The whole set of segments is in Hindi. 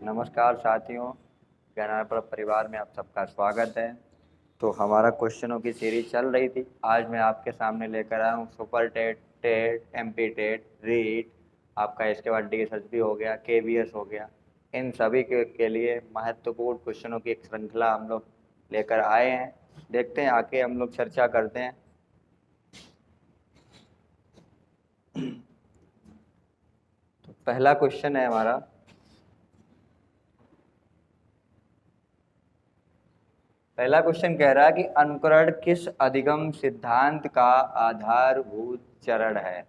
नमस्कार साथियों, ज्ञानार्पण परिवार में आप सबका स्वागत है। तो हमारा क्वेश्चनों की सीरीज चल रही थी। आज मैं आपके सामने लेकर आया हूँ super TET, TET, MP TET, REET, आपका इसके बाद डीएसएसबी हो गया, केवीएस हो गया। इन सभी के लिए महत्वपूर्ण क्वेश्चनों की एक श्रृंखला हम लोग लेकर आए हैं। देखते हैं, आके हम लोग चर्चा करते हैं। तो पहला क्वेश्चन है हमारा, पहला क्वेश्चन कह रहा है कि अनुकरण किस अधिगम सिद्धांत का आधारभूत चरण है।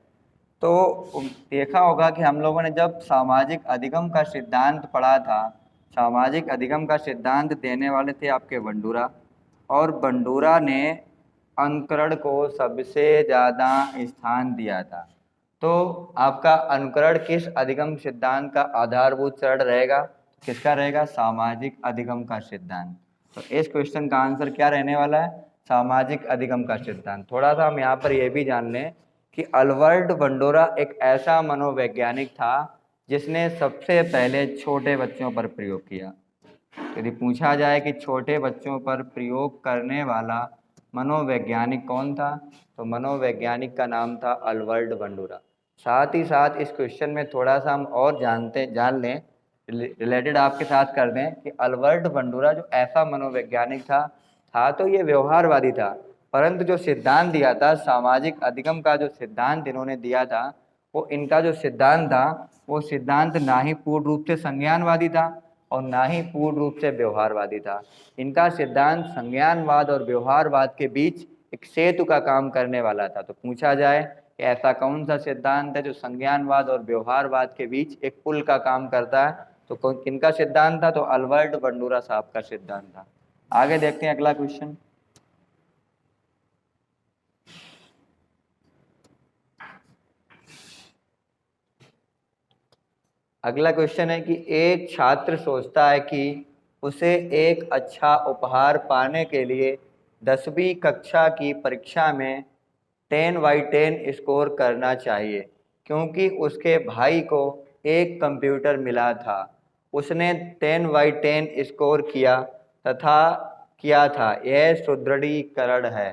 तो देखा होगा कि हम लोगों ने जब सामाजिक अधिगम का सिद्धांत पढ़ा था, सामाजिक अधिगम का सिद्धांत देने वाले थे आपके बंडूरा, और बंडूरा ने अनुकरण को सबसे ज़्यादा स्थान दिया था। तो आपका अनुकरण किस अधिगम सिद्धांत का आधारभूत चरण रहेगा? किसका रहेगा? सामाजिक अधिगम का सिद्धांत। तो इस क्वेश्चन का आंसर क्या रहने वाला है? सामाजिक अधिगम का सिद्धांत। थोड़ा सा हम यहाँ पर यह भी जान लें कि अल्बर्ट बंडोरा एक ऐसा मनोवैज्ञानिक था जिसने सबसे पहले छोटे बच्चों पर प्रयोग किया। यदि पूछा जाए कि छोटे बच्चों पर प्रयोग करने वाला मनोवैज्ञानिक कौन था, तो मनोवैज्ञानिक का नाम था अल्बर्ट बंडोरा। साथ ही साथ इस क्वेश्चन में थोड़ा सा हम और जान लें, रिलेटेड आपके साथ कर दें कि अल्बर्ट बंडोरा जो ऐसा मनोवैज्ञानिक था तो ये व्यवहारवादी था, परंतु जो सिद्धांत दिया था, सामाजिक अधिगम का जो सिद्धांत इन्होंने दिया था, वो इनका जो सिद्धांत था वो सिद्धांत ना ही पूर्ण रूप से संज्ञानवादी था और ना ही पूर्ण रूप से व्यवहारवादी था। इनका सिद्धांत संज्ञानवाद और व्यवहारवाद के बीच एक सेतु का काम करने वाला था। तो पूछा जाए कि ऐसा कौन सा सिद्धांत है जो संज्ञानवाद और व्यवहारवाद के बीच एक पुल का काम करता है, तो किनका सिद्धांत था? तो अल्बर्ट बंडूरा साहब का सिद्धांत था। आगे देखते हैं अगला क्वेश्चन। अगला क्वेश्चन है कि एक छात्र सोचता है कि उसे एक अच्छा उपहार पाने के लिए 10वीं कक्षा की परीक्षा में 10/10 स्कोर करना चाहिए, क्योंकि उसके भाई को एक कंप्यूटर मिला था। उसने 10/10 स्कोर किया था। यह सुदृढ़ीकरण है।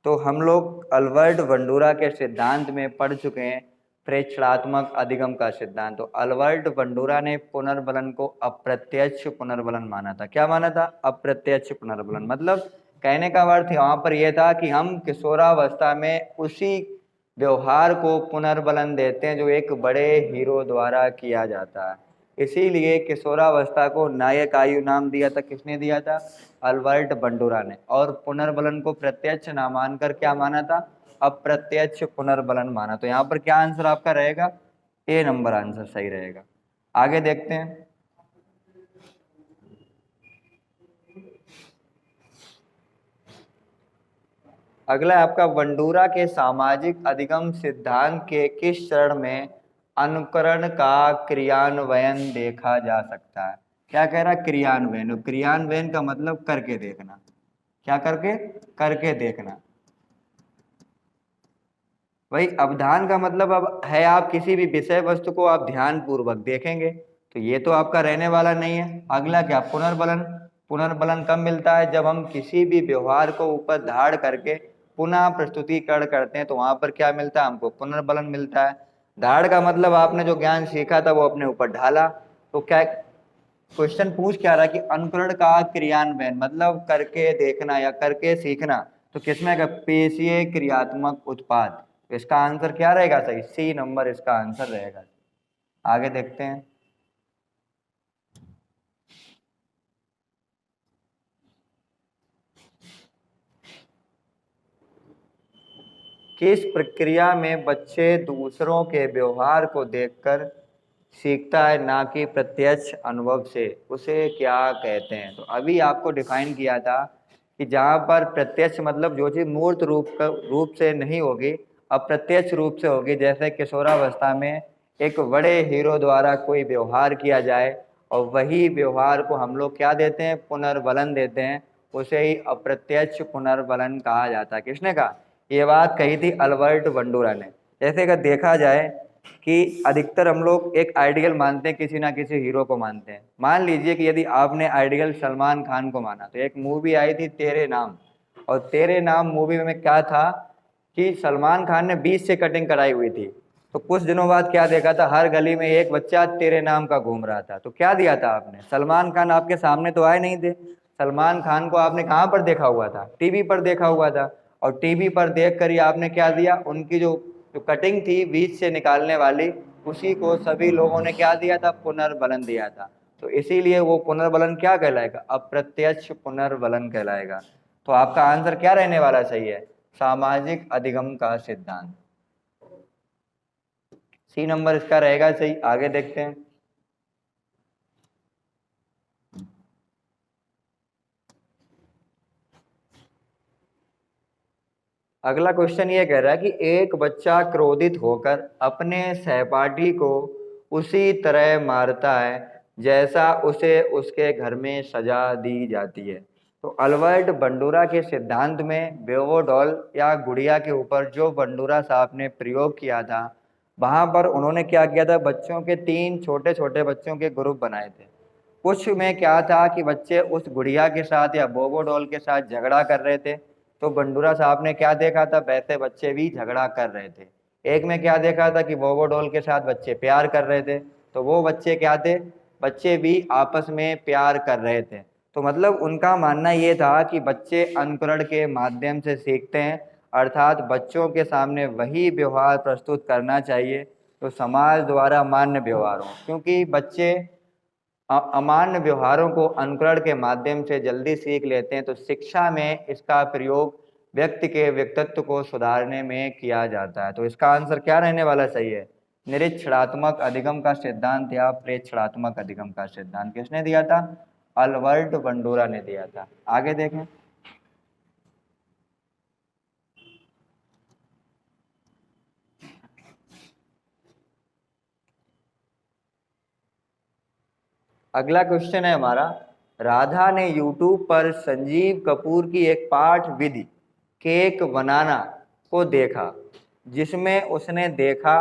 तो हम लोग अल्बर्ट बंडूरा के सिद्धांत में पढ़ चुके हैं, प्रेक्षणात्मक अधिगम का सिद्धांत। तो अल्बर्ट बंडूरा ने पुनर्बलन को अप्रत्यक्ष पुनर्बलन माना था। क्या माना था? अप्रत्यक्ष पुनर्बलन। मतलब कहने का अर्थ वहां पर यह था कि हम किशोरावस्था में उसी व्यवहार को पुनर्बलन देते हैं जो एक बड़े हीरो द्वारा किया जाता है। इसीलिए किशोरावस्था को नायक आयु नाम दिया था। किसने दिया था? अल्बर्ट बंडूरा ने। और पुनर्बलन को प्रत्यक्ष ना मानकर क्या माना था? अप्रत्यक्ष पुनर्बलन माना। तो यहाँ पर क्या आंसर आपका रहेगा? ए नंबर आंसर सही रहेगा। आगे देखते हैं। अगला आपका, बंडूरा के सामाजिक अधिगम सिद्धांत के किस चरण में अनुकरण का क्रियान्वयन देखा जा सकता है? क्या कह रहा है? क्रियान्वयन। क्रियान्वयन का मतलब करके देखना। क्या करके? करके देखना। वही अवधान का मतलब अब है आप किसी भी विषय वस्तु को आप ध्यान पूर्वक देखेंगे, तो ये तो आपका रहने वाला नहीं है। अगला क्या? पुनर्बलन। पुनर्बलन कब मिलता है? जब हम किसी भी व्यवहार को ऊपर धाड़ करके पुनः प्रस्तुतिकरण करते हैं, तो वहां पर क्या मिलता है? हमको पुनर्बलन मिलता है। धाड़ का मतलब आपने जो ज्ञान सीखा था वो अपने ऊपर ढाला। तो क्या क्वेश्चन पूछ क्या रहा है कि अनुकरण का क्रियान्वयन मतलब करके देखना या करके सीखना। तो किसमें का? पेशीय क्रियात्मक उत्पाद। इसका आंसर क्या रहेगा? सही, सी नंबर इसका आंसर रहेगा। आगे देखते हैं। किस प्रक्रिया में बच्चे दूसरों के व्यवहार को देखकर सीखता है, ना कि प्रत्यक्ष अनुभव से? उसे क्या कहते हैं? तो अभी आपको डिफाइन किया था कि जहाँ पर प्रत्यक्ष मतलब जो चीज मूर्त रूप से नहीं होगी, अप्रत्यक्ष रूप से होगी। जैसे किशोरावस्था में एक बड़े हीरो द्वारा कोई व्यवहार किया जाए और वही व्यवहार को हम लोग क्या देते हैं? पुनर्बलन देते हैं। उसे ही अप्रत्यक्ष पुनर्बलन कहा जाता है। किसने कहा? ये बात कही थी अल्बर्ट बंडूरा ने। जैसे अगर देखा जाए कि अधिकतर हम लोग एक आइडियल मानते हैं, किसी ना किसी हीरो को मानते हैं। मान लीजिए कि यदि आपने आइडियल सलमान खान को माना, तो एक मूवी आई थी तेरे नाम, और तेरे नाम मूवी में क्या था कि सलमान खान ने 20 से कटिंग कराई हुई थी। तो कुछ दिनों बाद क्या देखा था, हर गली में एक बच्चा तेरे नाम का घूम रहा था। तो क्या दिया था आपने, सलमान खान आपके सामने तो आए नहीं थे, सलमान खान को आपने कहाँ पर देखा हुआ था, टीवी पर देखा हुआ था। और टीवी पर देख कर ही आपने क्या दिया, उनकी जो जो कटिंग थी बीच से निकालने वाली, उसी को सभी लोगों ने क्या दिया था, पुनर्बलन दिया था। तो इसीलिए वो पुनर्बलन क्या कहलाएगा, अप्रत्यक्ष पुनर्बलन कहलाएगा। तो आपका आंसर क्या रहने वाला सही है, सामाजिक अधिगम का सिद्धांत। सी नंबर इसका रहेगा सही। आगे देखते हैं। अगला क्वेश्चन ये कह रहा है कि एक बच्चा क्रोधित होकर अपने सहपाठी को उसी तरह मारता है जैसा उसे उसके घर में सजा दी जाती है। तो अल्बर्ट बंडूरा के सिद्धांत में बेवोडॉल या गुड़िया के ऊपर जो बंडूरा साहब ने प्रयोग किया था, वहां पर उन्होंने क्या किया था, बच्चों के 3 छोटे छोटे बच्चों के ग्रुप बनाए थे। कुछ में क्या था कि बच्चे उस गुड़िया के साथ या बोबो डॉल के साथ झगड़ा कर रहे थे, तो बंडूरा साहब ने क्या देखा था, वैसे बच्चे भी झगड़ा कर रहे थे। एक में क्या देखा था कि बोबो डॉल के साथ बच्चे प्यार कर रहे थे, तो वो बच्चे क्या थे, बच्चे भी आपस में प्यार कर रहे थे। तो मतलब उनका मानना ये था कि बच्चे अनुकरण के माध्यम से सीखते हैं, अर्थात बच्चों के सामने वही व्यवहार प्रस्तुत करना चाहिए तो समाज द्वारा मान्य व्यवहार हो, क्योंकि बच्चे अमान्य व्यवहारों को अनुकरण के माध्यम से जल्दी सीख लेते हैं। तो शिक्षा में इसका प्रयोग व्यक्ति के व्यक्तित्व को सुधारने में किया जाता है। तो इसका आंसर क्या रहने वाला सही है, निरीक्षणात्मक अधिगम का सिद्धांत या प्रेक्षणात्मक अधिगम का सिद्धांत। किसने दिया था, अल्बर्ट बंडूरा ने दिया था। आगे देखें। अगला क्वेश्चन है हमारा, राधा ने यूट्यूब पर संजीव कपूर की एक पाठ विधि केक बनाना को देखा, जिसमें उसने देखा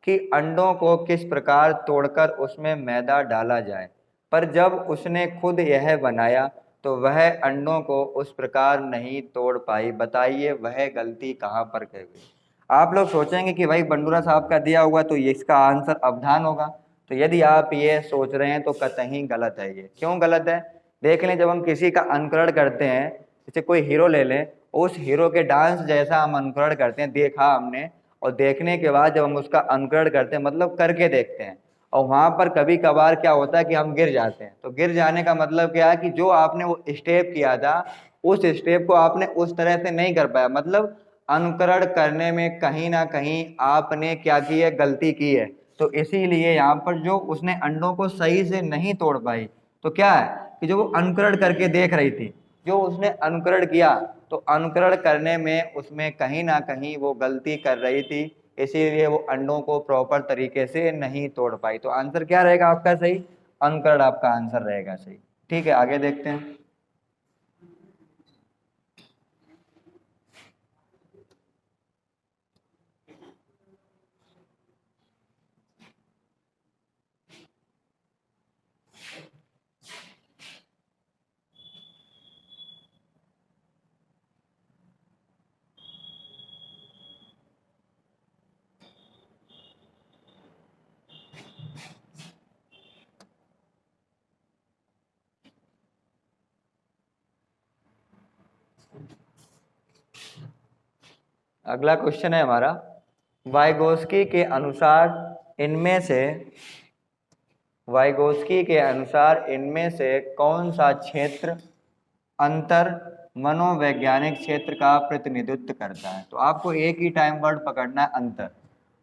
कि अंडों को किस प्रकार तोड़कर उसमें मैदा डाला जाए, पर जब उसने खुद यह बनाया तो वह अंडों को उस प्रकार नहीं तोड़ पाई। बताइए वह गलती कहाँ पर कर गई। आप लोग सोचेंगे कि भाई बंडूरा साहब का दिया हुआ तो ये इसका आंसर अवधान होगा। तो यदि आप ये सोच रहे हैं तो कतई गलत है। ये क्यों गलत है, देख लें, जब हम किसी का अनुकरण करते हैं, जैसे कोई हीरो ले लें, उस हीरो के डांस जैसा हम अनुकरण करते हैं, देखा हमने, और देखने के बाद जब हम उसका अनुकरण करते हैं, मतलब करके देखते हैं, और वहां पर कभी कभार क्या होता है कि हम गिर जाते हैं। तो गिर जाने का मतलब क्या है कि जो आपने वो स्टेप किया था, उस स्टेप को आपने उस तरह से नहीं कर पाया, मतलब अनुकरण करने में कहीं ना कहीं आपने क्या की है, गलती की है। तो इसीलिए यहाँ पर जो उसने अंडों को सही से नहीं तोड़ पाई, तो क्या है कि जो वो अनुकरण करके देख रही थी, जो उसने अनुकरण किया, तो अनुकरण करने में उसमें कहीं ना कहीं वो गलती कर रही थी, इसीलिए वो अंडों को प्रॉपर तरीके से नहीं तोड़ पाई। तो आंसर क्या रहेगा आपका सही, अनुकरण आपका आंसर रहेगा सही। ठीक है, आगे देखते हैं। अगला क्वेश्चन है हमारा, वाइगोस्की के अनुसार इनमें से वाइगोस्की के अनुसार इनमें से कौन सा क्षेत्र अंतर मनोवैज्ञानिक क्षेत्र का प्रतिनिधित्व करता है। तो आपको एक ही टाइम वर्ड पकड़ना है, अंतर।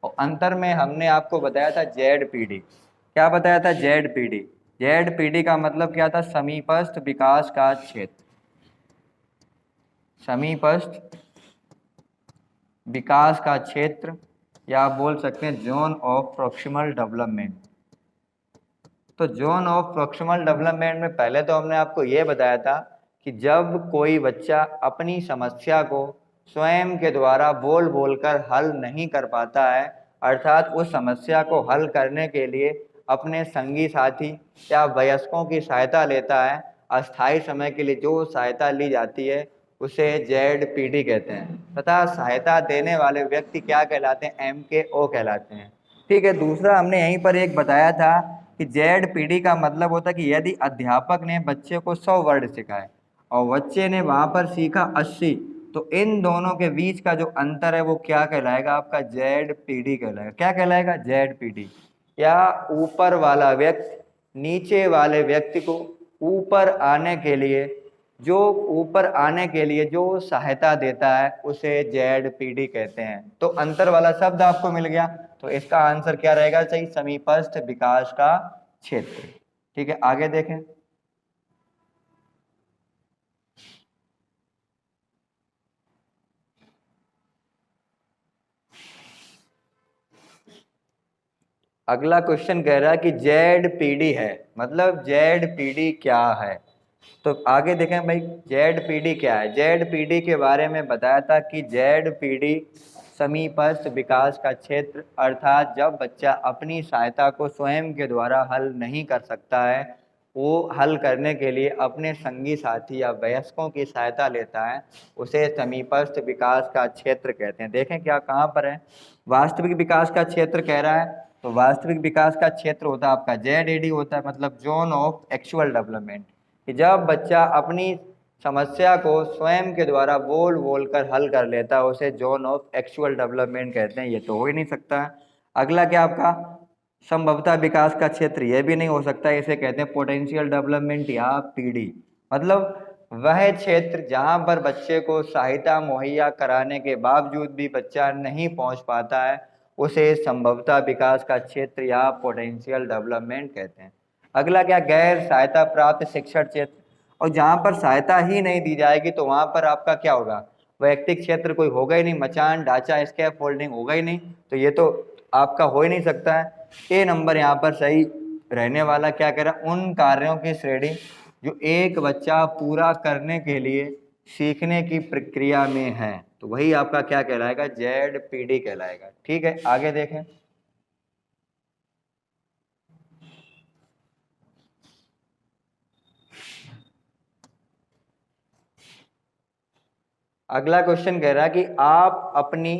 और अंतर में हमने आपको बताया था ZPD। क्या बताया था, ZPD। ZPD का मतलब क्या था, समीपस्थ विकास का क्षेत्र, समीपस्थ विकास का क्षेत्र, या आप बोल सकते हैं जोन ऑफ प्रॉक्सिमल डेवलपमेंट। तो जोन ऑफ प्रॉक्सिमल डेवलपमेंट में पहले तो हमने आपको यह बताया था कि जब कोई बच्चा अपनी समस्या को स्वयं के द्वारा बोल बोलकर हल नहीं कर पाता है, अर्थात उस समस्या को हल करने के लिए अपने संगी साथी या वयस्कों की सहायता लेता है। अस्थायी समय के लिए जो सहायता ली जाती है उसे ZPD कहते हैं तथा सहायता देने वाले व्यक्ति क्या कहलाते हैं? MKO कहलाते हैं। ठीक है, दूसरा हमने यहीं पर एक बताया था कि ZPD का मतलब होता है कि यदि अध्यापक ने बच्चे को 100 वर्ड सिखाए और बच्चे ने वहां पर सीखा 80, तो इन दोनों के बीच का जो अंतर है वो क्या कहलाएगा? आपका ZPD कहलाएगा। क्या कहलाएगा? ZPD। या ऊपर वाला व्यक्ति नीचे वाले व्यक्ति को ऊपर आने के लिए जो सहायता देता है उसे ZPD कहते हैं। तो अंतर वाला शब्द आपको मिल गया, तो इसका आंसर क्या रहेगा? सही, समीपस्थ विकास का क्षेत्र। ठीक है, आगे देखें। अगला क्वेश्चन कह रहा है कि ZPD है, मतलब ZPD क्या है? तो आगे देखें भाई, ZPD क्या है? ZPD के बारे में बताया था कि ZPD समीपस्थ विकास का क्षेत्र, अर्थात जब बच्चा अपनी सहायता को स्वयं के द्वारा हल नहीं कर सकता है, वो हल करने के लिए अपने संगी साथी या वयस्कों की सहायता लेता है, उसे समीपस्थ विकास का क्षेत्र कहते हैं। देखें क्या कहाँ पर है? वास्तविक विकास का क्षेत्र कह रहा है, तो वास्तविक विकास का क्षेत्र होता है आपका ZAD होता है, मतलब जोन ऑफ एक्चुअल डेवलपमेंट। कि जब बच्चा अपनी समस्या को स्वयं के द्वारा बोल कर हल कर लेता है उसे जोन ऑफ एक्चुअल डेवलपमेंट कहते हैं। ये तो हो ही नहीं सकता है। अगला क्या आपका? संभवतः विकास का क्षेत्र, ये भी नहीं हो सकता, इसे कहते हैं पोटेंशियल डेवलपमेंट या PD। मतलब वह क्षेत्र जहां पर बच्चे को सहायता मुहैया कराने के बावजूद भी बच्चा नहीं पहुंच पाता है उसे संभवतः विकास का क्षेत्र या पोटेंशियल डेवलपमेंट कहते हैं। अगला क्या? गैर सहायता प्राप्त शिक्षण क्षेत्र। और जहां पर सहायता ही नहीं दी जाएगी तो वहां पर आपका क्या होगा? वैयक्तिक क्षेत्र कोई होगा ही नहीं, मचान ढांचा स्कैप फोल्डिंग होगा ही नहीं, तो ये तो आपका हो ही नहीं सकता है। ए नंबर यहाँ पर सही रहने वाला। क्या कह रहा है? उन कार्यों की श्रेणी जो एक बच्चा पूरा करने के लिए सीखने की प्रक्रिया में है, तो वही आपका क्या कहलाएगा? ZPD कहलाएगा। ठीक है, आगे देखें। अगला क्वेश्चन कह रहा है कि आप अपनी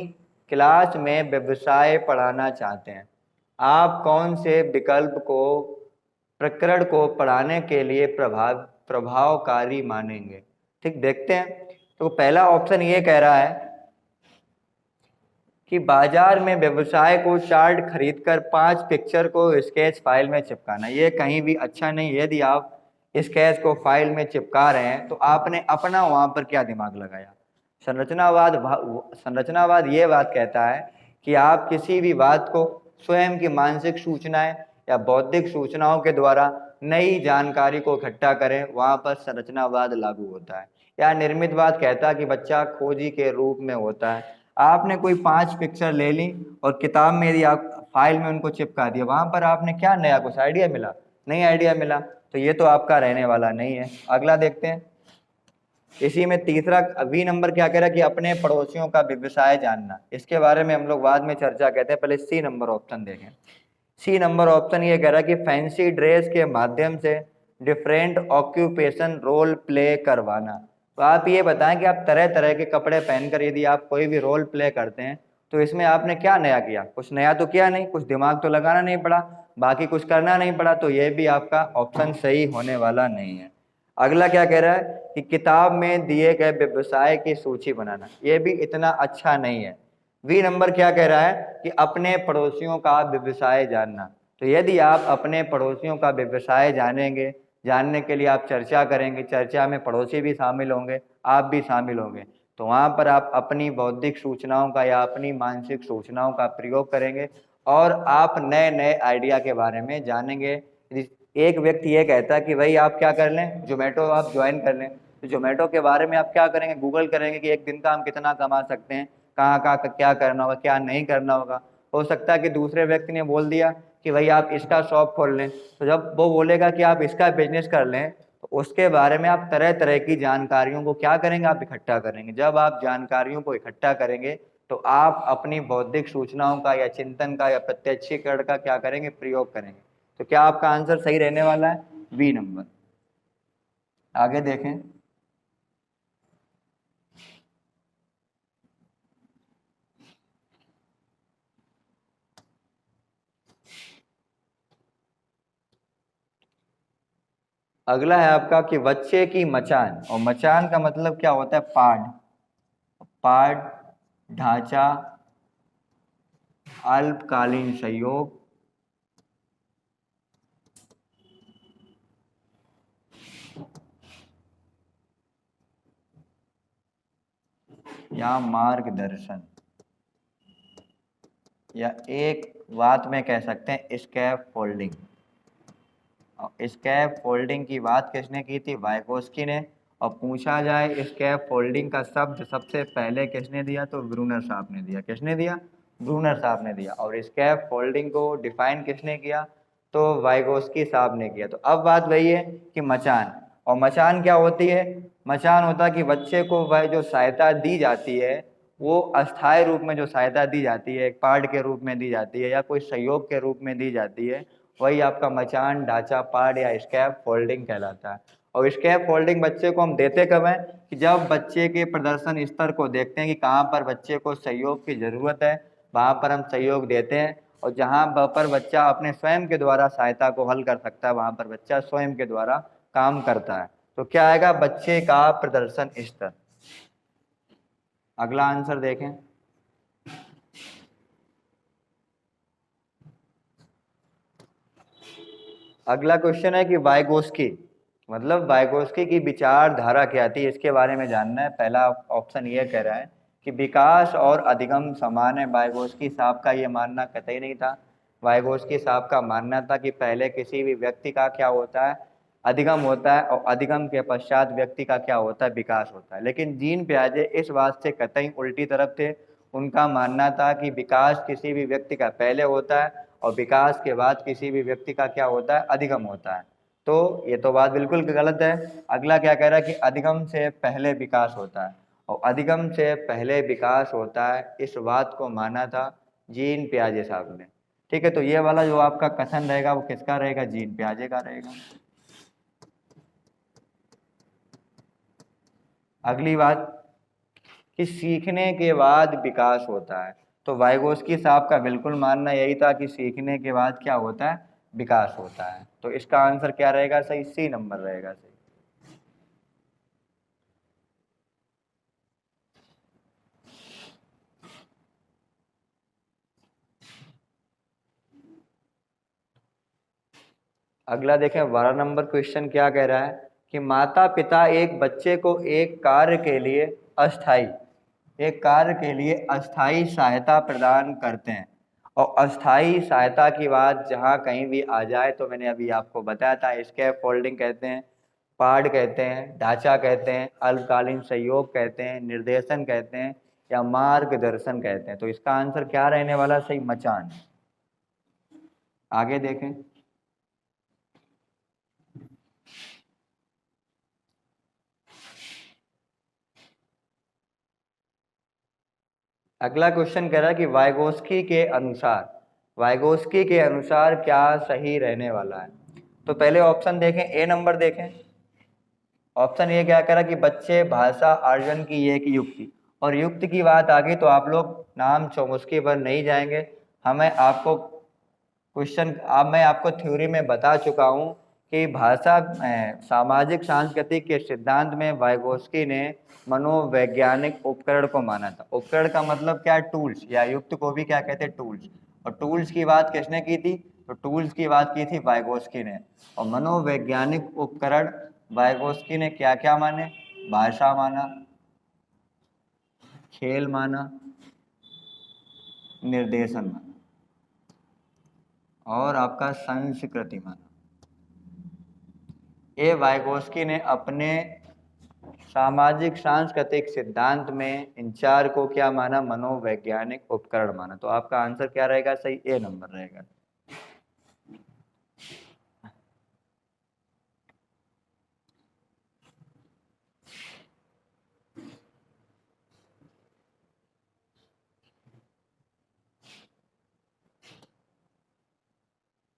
क्लास में व्यवसाय पढ़ाना चाहते हैं, आप कौन से विकल्प को प्रकरण को पढ़ाने के लिए प्रभावकारी मानेंगे? ठीक, देखते हैं। तो पहला ऑप्शन ये कह रहा है कि बाजार में व्यवसाय को चार्ट खरीदकर 5 पिक्चर को स्केच फाइल में चिपकाना। ये कहीं भी अच्छा नहीं। यदि आप स्केच को फाइल में चिपका रहे हैं तो आपने अपना वहां पर क्या दिमाग लगाया? संरचनावाद ये बात कहता है कि आप किसी भी बात को स्वयं की मानसिक सूचनाएं या बौद्धिक सूचनाओं के द्वारा नई जानकारी को इकट्ठा करें, वहां पर संरचनावाद लागू होता है। या निर्मितवाद कहता है कि बच्चा खोजी के रूप में होता है। आपने कोई 5 पिक्चर ले ली और किताब में यदि आप फाइल में उनको चिपका दिया, वहां पर आपने क्या नया कुछ आइडिया मिला? नहीं आइडिया मिला, तो ये तो आपका रहने वाला नहीं है। अगला देखते हैं। इसी में तीसरा बी नंबर क्या कह रहा है कि अपने पड़ोसियों का व्यवसाय जानना। इसके बारे में हम लोग बाद में चर्चा कहते हैं, पहले सी नंबर ऑप्शन देखें। सी नंबर ऑप्शन ये कह रहा है कि फैंसी ड्रेस के माध्यम से डिफरेंट ऑक्यूपेशन रोल प्ले करवाना। तो आप ये बताएं कि आप तरह तरह के कपड़े पहनकर यदि आप कोई भी रोल प्ले करते हैं तो इसमें आपने क्या नया किया? कुछ नया तो किया नहीं, कुछ दिमाग तो लगाना नहीं पड़ा, बाकी कुछ करना नहीं पड़ा, तो ये भी आपका ऑप्शन सही होने वाला नहीं है। अगला क्या कह रहा है कि किताब में दिए गए व्यवसाय की सूची बनाना, ये भी इतना अच्छा नहीं है। बी नंबर क्या कह रहा है कि अपने पड़ोसियों का व्यवसाय जानना। तो यदि आप अपने पड़ोसियों का व्यवसाय जानेंगे, जानने के लिए आप चर्चा करेंगे, चर्चा में पड़ोसी भी शामिल होंगे, आप भी शामिल होंगे, तो वहाँ पर आप अपनी बौद्धिक सूचनाओं का या अपनी मानसिक सूचनाओं का प्रयोग करेंगे और आप नए नए आइडिया के बारे में जानेंगे। एक व्यक्ति ये कहता है कि भाई आप क्या कर लें, जोमेटो आप ज्वाइन कर लें, तो जोमेटो के बारे में आप क्या करेंगे? गूगल करेंगे कि एक दिन का हम कितना कमा सकते हैं, कहाँ कहाँ क्या करना होगा, क्या नहीं करना होगा। हो सकता है कि दूसरे व्यक्ति ने बोल दिया कि भाई आप इसका शॉप खोल लें, तो जब वो बोलेगा कि आप इसका बिजनेस कर लें तो उसके बारे में आप तरह तरह की जानकारियों को क्या करेंगे? आप इकट्ठा करेंगे। जब आप जानकारियों को इकट्ठा करेंगे तो आप अपनी बौद्धिक सूचनाओं का या चिंतन का या प्रत्यक्षीकरण का क्या करेंगे, प्रयोग करेंगे। तो क्या आपका आंसर सही रहने वाला है, बी नंबर। आगे देखें। अगला है आपका कि बच्चे की मचान, और मचान का मतलब क्या होता है, पाठ। पाठ, ढांचा, अल्पकालीन सहयोग, या मार्गदर्शन, या एक बात में कह सकते हैं स्कैफ फोल्डिंग। स्कैफ फोल्डिंग की बात किसने की थी, वाइगोस्की ने। और पूछा जाए स्कैफ फोल्डिंग का शब्द सबसे पहले किसने दिया, तो ब्रूनर साहब ने दिया। किसने दिया, ब्रूनर साहब ने दिया। और स्कैफ फोल्डिंग को डिफाइन किसने किया, तो वाइगोस्की साहब ने किया। तो अब बात वही है कि मचान, और मचान क्या होती है, मचान होता है कि बच्चे को वह जो सहायता दी जाती है वो अस्थायी रूप में जो सहायता दी जाती है, एक पार्ट के रूप में दी जाती है या कोई सहयोग के रूप में दी जाती है, वही आपका मचान, ढांचा, पार्ट या स्कैफ फोल्डिंग कहलाता है। और स्कैफ फोल्डिंग बच्चे को हम देते कब हैं, कि जब बच्चे के प्रदर्शन स्तर को देखते हैं कि कहाँ पर बच्चे को सहयोग की ज़रूरत है, वहाँ पर हम सहयोग देते हैं। और जहाँ पर बच्चा अपने स्वयं के द्वारा सहायता को हल कर सकता है, वहाँ पर बच्चा स्वयं के द्वारा काम करता है। तो क्या आएगा, बच्चे का प्रदर्शन स्तर। अगला आंसर देखें। अगला क्वेश्चन है कि वाइगोस्की, मतलब वाइगोस्की की विचारधारा क्या थी, इसके बारे में जानना है। पहला ऑप्शन ये कह रहा है कि विकास और अधिगम समान है। वाइगोस्की साहब का ये मानना कतई नहीं था। वाइगोस्की साहब का मानना था कि पहले किसी भी व्यक्ति का क्या होता है, अधिगम होता है, और अधिगम के पश्चात व्यक्ति का क्या होता है, विकास होता है। लेकिन जीन पियाजे इस बात से कतई उल्टी तरफ थे। उनका मानना था कि विकास किसी भी व्यक्ति का पहले होता है और विकास के बाद किसी भी व्यक्ति का क्या होता है, अधिगम होता है। तो ये तो बात बिल्कुल गलत है। अगला क्या कह रहा है कि अधिगम से पहले विकास होता है, और अधिगम से पहले विकास होता है, इस बात को माना था जीन पियाजे साहब ने। ठीक है, तो ये वाला जो आपका कथन रहेगा वो किसका रहेगा, जीन पियाजे का रहेगा। अगली बात कि सीखने के बाद विकास होता है। तो वाइगोस्की साहब का बिल्कुल मानना यही था कि सीखने के बाद क्या होता है, विकास होता है। तो इसका आंसर क्या रहेगा सही, सी नंबर रहेगा सही। अगला देखें, 12 नंबर क्वेश्चन क्या कह रहा है कि माता पिता एक बच्चे को एक कार्य के लिए अस्थाई सहायता प्रदान करते हैं। और अस्थाई सहायता की बात जहाँ कहीं भी आ जाए, तो मैंने अभी आपको बताया था, स्कैफ फोल्डिंग कहते हैं, पार्ट कहते हैं, ढांचा कहते हैं, अल्पकालीन सहयोग कहते हैं, निर्देशन कहते हैं, या मार्गदर्शन कहते हैं। तो इसका आंसर क्या रहने वाला सही, मचान। आगे देखें। अगला क्वेश्चन कह रहा है कि वाइगोस्की के अनुसार क्या सही रहने वाला है। तो पहले ऑप्शन देखें, ए नंबर देखें। ऑप्शन ए क्या कह रहा है कि बच्चे भाषा अर्जन की एक युक्ति, और युक्ति की बात आ गई तो आप लोग नाम चौमुस्की पर नहीं जाएंगे। हमें आपको क्वेश्चन, अब मैं आपको थ्योरी में बता चुका हूँ कि सामाजिक सांस्कृतिक के सिद्धांत में वाइगोस्की ने मनोवैज्ञानिक उपकरण को माना था। उपकरण का मतलब क्या है, टूल्स, या युक्त को भी क्या कहते हैं, टूल्स। और टूल्स की बात किसने की थी, तो टूल्स की बात की थी वाइगोस्की ने। और मनोवैज्ञानिक उपकरण वाइगोस्की ने क्या क्या माने, भाषा माना, खेल माना, निर्देशन माना, और आपका संस्कृति माना। ये वाइगोस्की ने अपने सामाजिक सांस्कृतिक सिद्धांत में इन चार को क्या माना, मनोवैज्ञानिक उपकरण माना। तो आपका आंसर क्या रहेगा सही, ए नंबर रहेगा।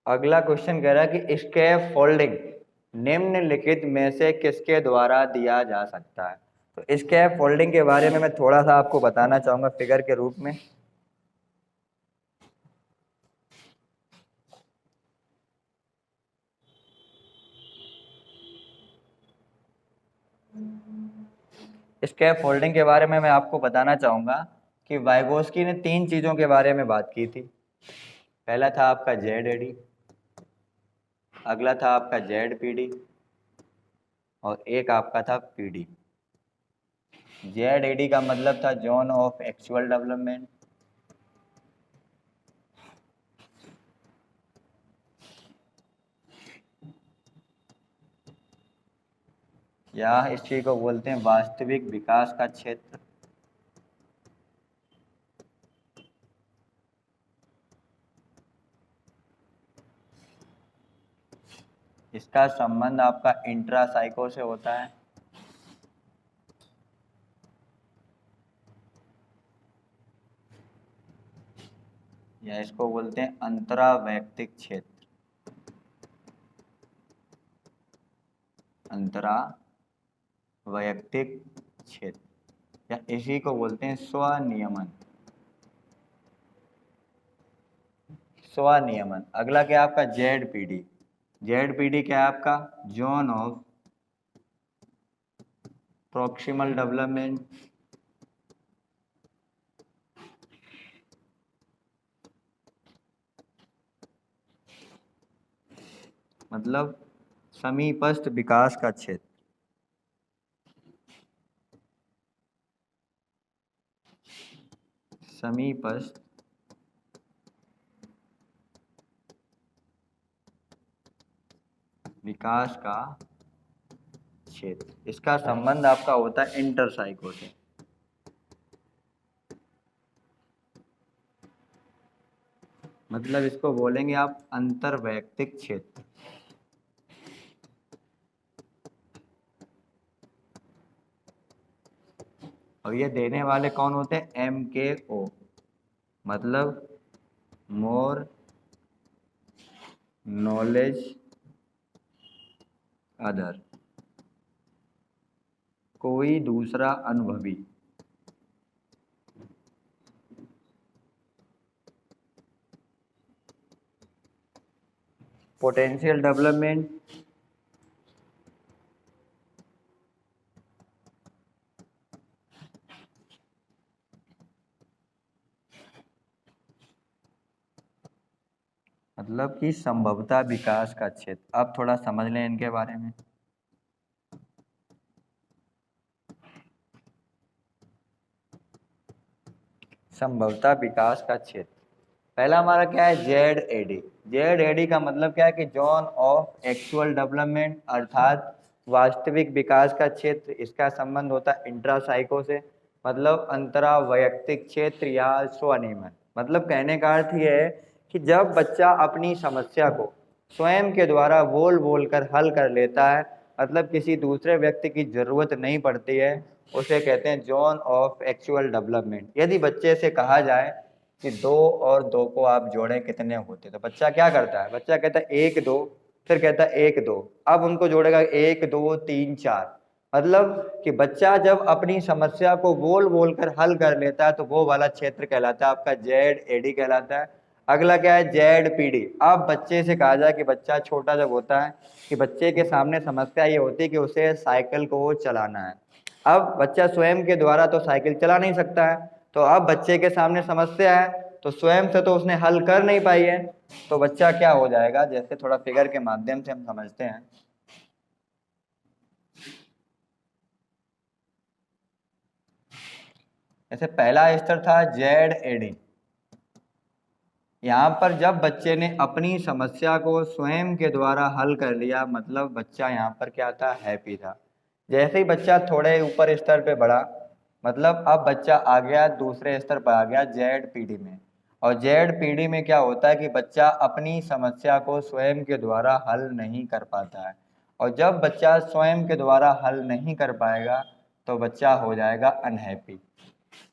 अगला क्वेश्चन कह रहा है कि स्कैफ फोल्डिंग निम्नलिखित में से किसके द्वारा दिया जा सकता है। तो स्कैफ फोल्डिंग के बारे में मैं थोड़ा सा आपको बताना चाहूंगा फिगर के रूप में। स्कैफ फोल्डिंग के बारे में मैं आपको बताना चाहूंगा कि वाइगोस्की ने 3 चीजों के बारे में बात की थी। पहला था आपका जेड एडी, अगला था आपका जेड पीडी और एक आपका था पीडी। जेड एडी का मतलब था जोन ऑफ एक्चुअल डेवलपमेंट, या इस चीज को बोलते हैं वास्तविक विकास का क्षेत्र। इसका संबंध आपका इंट्रासाइको से होता है, या इसको बोलते हैं अंतरावैयक्तिक क्षेत्र। अंतरावैयक्तिक क्षेत्र, या इसी को बोलते हैं स्वनियमन। स्वनियमन। अगला क्या आपका जेड पीडी। जेड पीडी क्या है आपका जोन ऑफ प्रॉक्सिमल डेवलपमेंट, मतलब समीपस्थ विकास का क्षेत्र। समीपस्थ विकास का क्षेत्र। इसका संबंध आपका होता है इंटरसाइको से। मतलब इसको बोलेंगे आप अंतरवैयक्तिक क्षेत्र। और ये देने वाले कौन होते हैं MKO, मतलब मोर नॉलेज अदर, कोई दूसरा अनुभवी। पोटेंशियल डेवलपमेंट, मतलब कि संभवतः विकास का क्षेत्र। अब थोड़ा समझ लें इनके बारे में। संभवतः विकास का क्षेत्र, पहला हमारा क्या है जेड एडी। जेड एडी का मतलब क्या है कि जोन ऑफ एक्चुअल डेवलपमेंट, अर्थात वास्तविक विकास का क्षेत्र। इसका संबंध होता है इंट्रासाइको से, मतलब अंतरावैयक्तिक क्षेत्र या स्वनियमन। मतलब कहने का अर्थ ये है कि जब बच्चा अपनी समस्या को स्वयं के द्वारा बोल बोल कर हल कर लेता है, मतलब किसी दूसरे व्यक्ति की जरूरत नहीं पड़ती है, उसे कहते हैं जोन ऑफ एक्चुअल डेवलपमेंट। यदि बच्चे से कहा जाए कि 2 और 2 को आप जोड़ें कितने होते, तो बच्चा क्या करता है, बच्चा कहता है 1 2, फिर कहता है 1 2, अब उनको जोड़ेगा 1 2 3 4। मतलब कि बच्चा जब अपनी समस्या को बोल बोल कर हल कर लेता है तो वो वाला क्षेत्र कहलाता है आपका जेड एडी कहलाता है। अगला क्या है जेड पीडी। अब बच्चे से कहा जाए कि बच्चा छोटा जब होता है कि बच्चे के सामने समस्या ये होती है कि उसे साइकिल को चलाना है। अब बच्चा स्वयं के द्वारा तो साइकिल चला नहीं सकता है, तो अब बच्चे के सामने समस्या है तो स्वयं से तो उसने हल कर नहीं पाई है, तो बच्चा क्या हो जाएगा, जैसे थोड़ा फिगर के माध्यम से हम समझते हैं। जैसे पहला स्तर था जेड एडी। यहाँ पर जब बच्चे ने अपनी समस्या को स्वयं के द्वारा हल कर लिया, मतलब बच्चा यहाँ पर क्या था हैप्पी था। जैसे ही बच्चा थोड़े ऊपर स्तर पे बढ़ा, मतलब अब बच्चा आ गया दूसरे स्तर पर, आ गया जेड पीडी में। और जेड पीडी में क्या होता है कि बच्चा अपनी समस्या को स्वयं के द्वारा हल नहीं कर पाता है। और जब बच्चा स्वयं के द्वारा हल नहीं कर पाएगा तो बच्चा हो जाएगा अनहैप्पी।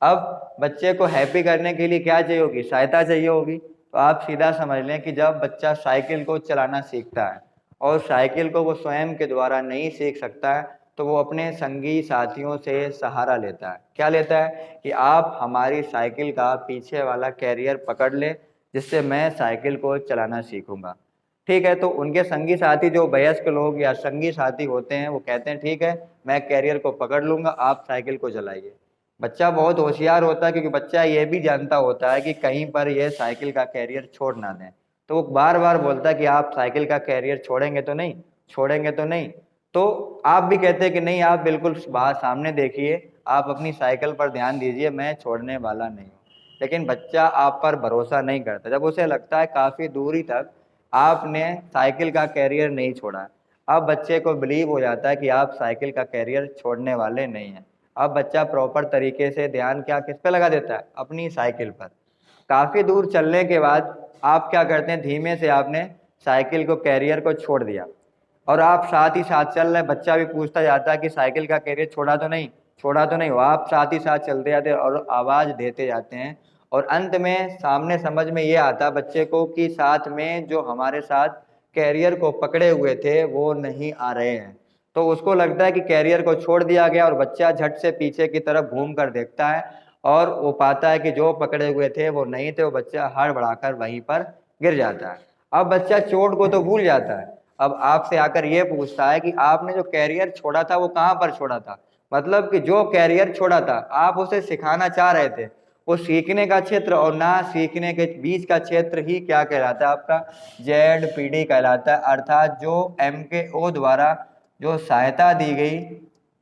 अब बच्चे को हैप्पी करने के लिए क्या चाहिए होगी, सहायता चाहिए होगी। तो तो आप सीधा समझ लें कि जब बच्चा साइकिल को चलाना सीखता है और साइकिल को वो स्वयं के द्वारा नहीं सीख सकता है, तो वो अपने संगी साथियों से सहारा लेता है। क्या लेता है कि आप हमारी साइकिल का पीछे वाला कैरियर पकड़ ले, जिससे मैं साइकिल को चलाना सीखूंगा। ठीक है, तो उनके संगी साथी जो वयस्क लोग या संगी साथी होते हैं वो कहते हैं ठीक है, मैं कैरियर को पकड़ लूंगा, आप साइकिल को चलाइए। बच्चा बहुत होशियार होता है, क्योंकि बच्चा ये भी जानता होता है कि कहीं पर ये साइकिल का कैरियर छोड़ ना दें। तो वो बार बार बोलता है कि आप साइकिल का कैरियर छोड़ेंगे तो नहीं, छोड़ेंगे तो नहीं। तो आप भी कहते हैं कि नहीं, आप बिल्कुल बाहर सामने देखिए, आप अपनी साइकिल पर ध्यान दीजिए, मैं छोड़ने वाला नहीं हूँ। लेकिन बच्चा आप पर भरोसा नहीं करता। जब उसे लगता है काफ़ी दूरी तक आपने साइकिल का कैरियर नहीं छोड़ा, अब बच्चे को बिलीव हो जाता है कि आप साइकिल का कैरियर छोड़ने वाले नहीं हैं। अब बच्चा प्रॉपर तरीके से ध्यान क्या किस पे लगा देता है, अपनी साइकिल पर। काफ़ी दूर चलने के बाद आप क्या करते हैं, धीमे से आपने साइकिल को कैरियर को छोड़ दिया और आप साथ ही साथ चल रहे। बच्चा भी पूछता जाता है कि साइकिल का कैरियर छोड़ा तो नहीं, छोड़ा तो नहीं हो। आप साथ ही साथ चलते जाते और आवाज़ देते जाते हैं और अंत में सामने समझ में ये आता बच्चे को कि साथ में जो हमारे साथ कैरियर को पकड़े हुए थे वो नहीं आ रहे हैं। तो उसको लगता है कि कैरियर को छोड़ दिया गया और बच्चा झट से पीछे की तरफ घूम कर देखता है और वो पाता है कि जो पकड़े हुए थे वो नहीं थे। वो बच्चा हड़बड़ाकर वहीं पर गिर जाता है। अब बच्चा चोट को तो भूल जाता है, अब आपसे आकर ये पूछता है कि आपने जो कैरियर छोड़ा था वो कहाँ पर छोड़ा था। मतलब कि जो कैरियर छोड़ा था आप उसे सिखाना चाह रहे थे, वो सीखने का क्षेत्र और ना सीखने के बीच का क्षेत्र ही क्या कहलाता है, आपका ZPD कहलाता है। अर्थात जो MKO द्वारा जो सहायता दी गई,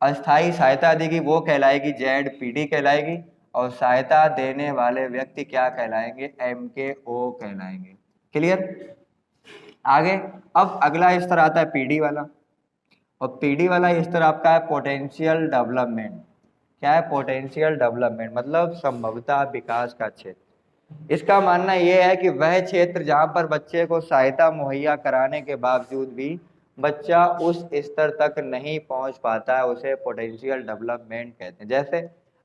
अस्थाई सहायता दी गई, वो कहलाएगी ZPD कहलाएगी। और सहायता देने वाले व्यक्ति क्या कहलाएंगे, MKO कहलाएंगे। क्लियर। आगे अब अगला स्तर आता है PD वाला, और PD वाला स्तर आपका है पोटेंशियल डेवलपमेंट। क्या है, पोटेंशियल डेवलपमेंट मतलब संभवतः विकास का क्षेत्र। इसका मानना यह है कि वह क्षेत्र जहां पर बच्चे को सहायता मुहैया कराने के बावजूद भी बच्चा उस स्तर तक नहीं पहुंच पाता है, उसे पोटेंशियल डेवलपमेंट कहते हैं। जैसे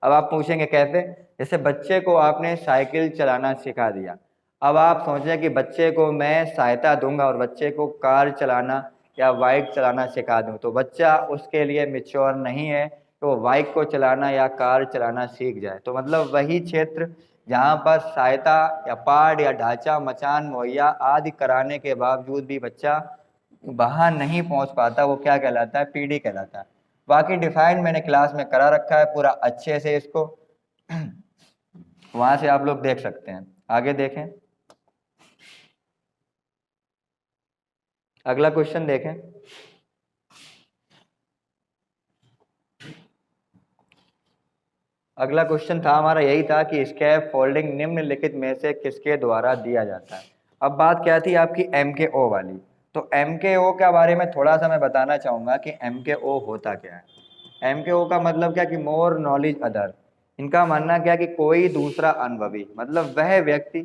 अब आप पूछेंगे कैसे, जैसे बच्चे को आपने साइकिल चलाना सिखा दिया, अब आप सोचें कि बच्चे को मैं सहायता दूंगा और बच्चे को कार चलाना या बाइक चलाना सिखा दूं, तो बच्चा उसके लिए मैच्योर नहीं है कि वो बाइक को चलाना या कार चलाना सीख जाए। तो मतलब वही क्षेत्र जहाँ पर सहायता या पार्ट या ढांचा मचान मुहैया आदि कराने के बावजूद भी बच्चा वहाँ नहीं पहुँच पाता, वो क्या कहलाता है, PD कहलाता है। बाकी डिफाइन मैंने क्लास में करा रखा है पूरा अच्छे से, इसको वहाँ से आप लोग देख सकते हैं। आगे देखें, अगला क्वेश्चन देखें। अगला क्वेश्चन था हमारा यही था कि स्कैफ फोल्डिंग निम्नलिखित में से किसके द्वारा दिया जाता है। अब बात क्या थी आपकी MKO वाली। तो MKO के बारे में थोड़ा सा मैं बताना चाहूँगा कि MKO होता क्या है। MKO का मतलब क्या कि मोर नॉलेज अदर। इनका मानना क्या कि कोई दूसरा अनुभवी, मतलब वह व्यक्ति,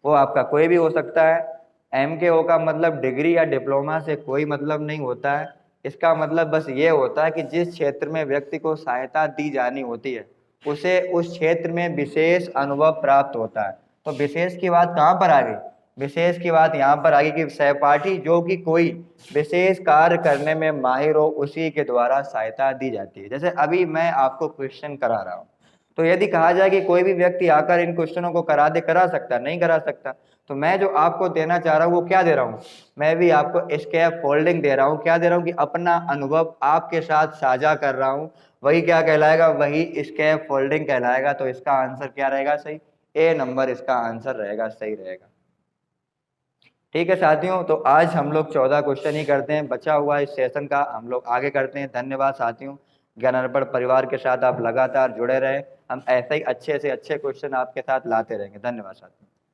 वो आपका कोई भी हो सकता है। MKO का मतलब डिग्री या डिप्लोमा से कोई मतलब नहीं होता है। इसका मतलब बस ये होता है कि जिस क्षेत्र में व्यक्ति को सहायता दी जानी होती है उसे उस क्षेत्र में विशेष अनुभव प्राप्त होता है। तो विशेष की बात कहाँ पर आ गई, विशेष की बात यहाँ पर आ गई कि सहपाठी जो कि कोई विशेष कार्य करने में माहिर हो उसी के द्वारा सहायता दी जाती है। जैसे अभी मैं आपको क्वेश्चन करा रहा हूँ, तो यदि कहा जाए कि कोई भी व्यक्ति आकर इन क्वेश्चनों को करा दे, करा सकता नहीं, करा सकता। तो मैं जो आपको देना चाह रहा हूँ वो क्या दे रहा हूँ, मैं भी आपको स्कैफ फोल्डिंग दे रहा हूँ। क्या दे रहा हूँ कि अपना अनुभव आपके साथ साझा कर रहा हूँ, वही क्या कहलाएगा, वही स्कैफ फोल्डिंग कहलाएगा। तो इसका आंसर क्या रहेगा, सही A नंबर इसका आंसर रहेगा, सही रहेगा। ठीक है साथियों, तो आज हम लोग 14 क्वेश्चन ही करते हैं, बचा हुआ इस सेशन का हम लोग आगे करते हैं। धन्यवाद साथियों, ज्ञान अर्पण परिवार के साथ आप लगातार जुड़े रहें, हम ऐसे ही अच्छे से अच्छे क्वेश्चन आपके साथ लाते रहेंगे। धन्यवाद साथियों।